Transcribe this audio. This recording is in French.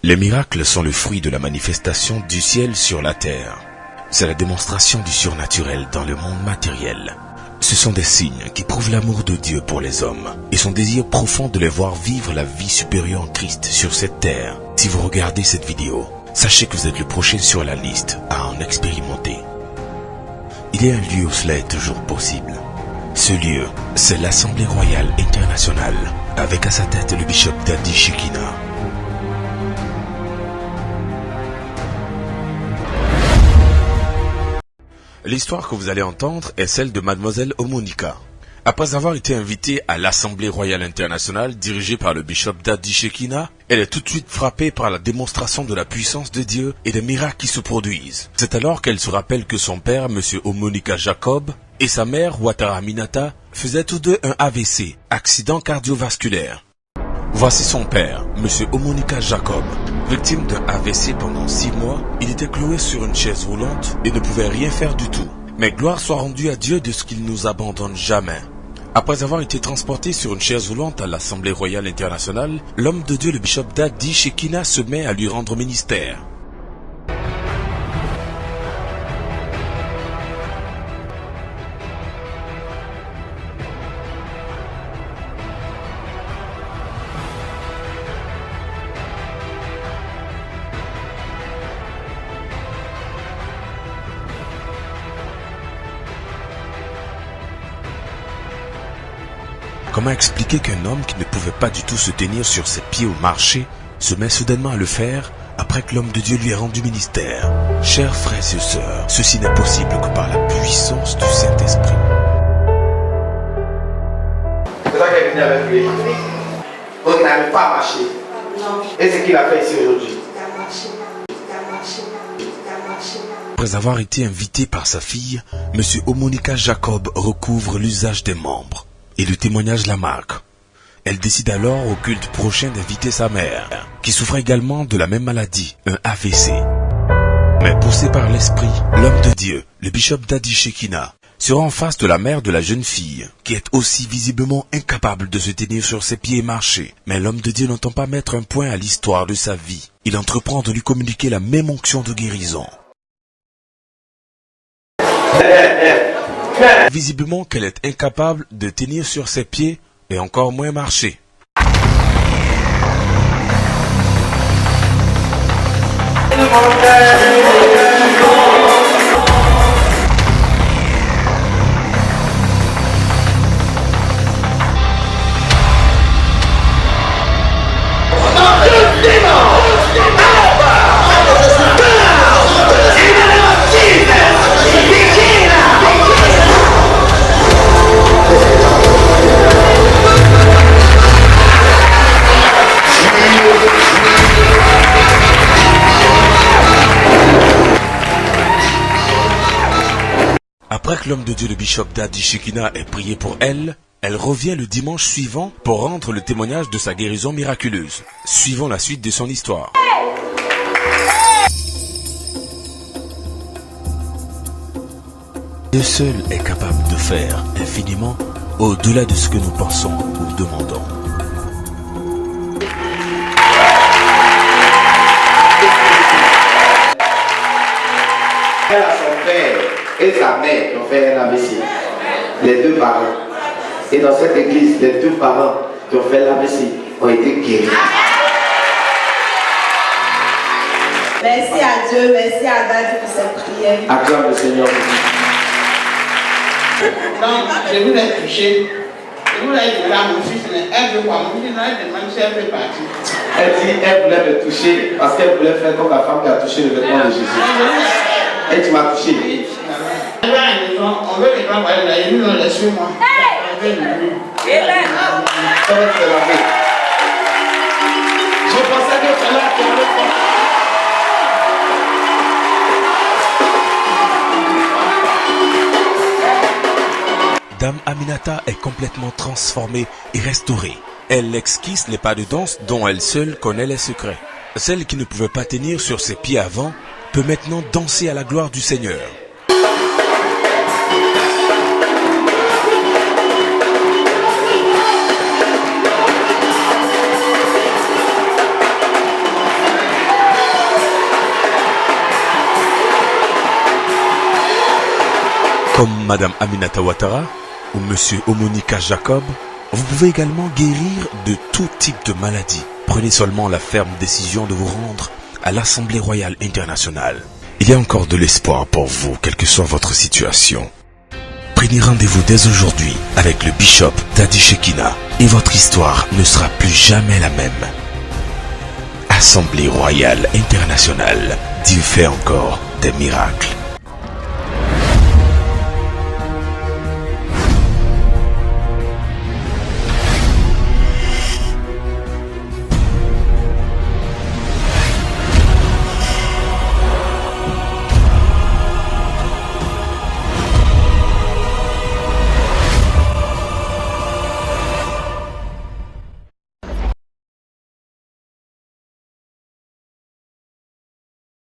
Les miracles sont le fruit de la manifestation du ciel sur la terre. C'est la démonstration du surnaturel dans le monde matériel. Ce sont des signes qui prouvent l'amour de Dieu pour les hommes et son désir profond de les voir vivre la vie supérieure en Christ sur cette terre. Si vous regardez cette vidéo, sachez que vous êtes le prochain sur la liste à en expérimenter. Il y a un lieu où cela est toujours possible. Ce lieu, c'est l'Assemblée Royale Internationale, avec à sa tête le bishop Daddy Shekhinah. L'histoire que vous allez entendre est celle de Mademoiselle Omonika. Après avoir été invitée à l'Assemblée Royale Internationale dirigée par le bishop Daddy Shekhinah, elle est tout de suite frappée par la démonstration de la puissance de Dieu et des miracles qui se produisent. C'est alors qu'elle se rappelle que son père, M. Omonika Jacob, et sa mère, Ouattara Aminata, faisaient tous deux un AVC, accident cardiovasculaire. Voici son père, M. Omonika Jacob. Victime d'un AVC pendant 6 mois, il était cloué sur une chaise roulante et ne pouvait rien faire du tout. Mais gloire soit rendue à Dieu de ce qu'il ne nous abandonne jamais. Après avoir été transporté sur une chaise roulante à l'Assemblée Royale Internationale, l'homme de Dieu, le bishop Daddy Shekhinah, se met à lui rendre ministère. Comment expliquer qu'un homme qui ne pouvait pas du tout se tenir sur ses pieds au marché se met soudainement à le faire après que l'homme de Dieu lui ait rendu ministère? Chers frères et sœurs, ceci n'est possible que par la puissance du Saint-Esprit. C'est ça qui est venu avec lui. Donc il n'avait pas marché. Non. Et c'est ce qu'il a fait ici aujourd'hui. Après avoir été invité par sa fille, M. Omonika Jacob recouvre l'usage des membres. Et le témoignage la marque. Elle décide alors au culte prochain d'inviter sa mère, qui souffre également de la même maladie, un AVC. Mais poussé par l'esprit, l'homme de Dieu, le bishop Daddy Shekhinah, sera en face de la mère de la jeune fille, qui est aussi visiblement incapable de se tenir sur ses pieds et marcher. Mais l'homme de Dieu n'entend pas mettre un point à l'histoire de sa vie. Il entreprend de lui communiquer la même onction de guérison. Visiblement qu'elle est incapable de tenir sur ses pieds et encore moins marcher. Après que l'homme de Dieu, le bishop Daddy Shekhinah, ait prié pour elle, elle revient le dimanche suivant pour rendre le témoignage de sa guérison miraculeuse. Suivons la suite de son histoire. Dieu seul est capable de faire infiniment au-delà de ce que nous pensons ou demandons. Elle a son père et sa mère qui ont fait un AVC. Les deux parents. Et dans cette église, les deux parents qui ont fait l'AVC ont été guéris. Merci à Dieu, merci à Daddy pour cette prière. Acclame le Seigneur. Donc, je voulais toucher. Je voulais dire à mon fils, mais elle veut pas. Mon fils, elle demande si elle fait partie. Elle dit elle voulait me toucher parce qu'elle voulait faire comme la femme qui a touché le vêtement de Jésus. Et tu m'as touché. On veut les gens voir là, ils nous laissent moi. On veut le lui. Ça va te laver. Je pensais que c'est là qu'on le prend. Dame Aminata est complètement transformée et restaurée. Elle esquisse les pas de danse dont elle seule connaît les secrets. Celle qui ne pouvait pas tenir sur ses pieds avant peut maintenant danser à la gloire du Seigneur. comme Madame Aminata Ouattara ou Monsieur Omonika Jacob, vous pouvez également guérir de tout type de maladie. Prenez seulement la ferme décision de vous rendre à l'Assemblée royale internationale. Il y a encore de l'espoir pour vous, quelle que soit votre situation. Prenez rendez-vous dès aujourd'hui avec le bishop Daddy Shekina et votre histoire ne sera plus jamais la même. Assemblée royale internationale, Dieu fait encore des miracles.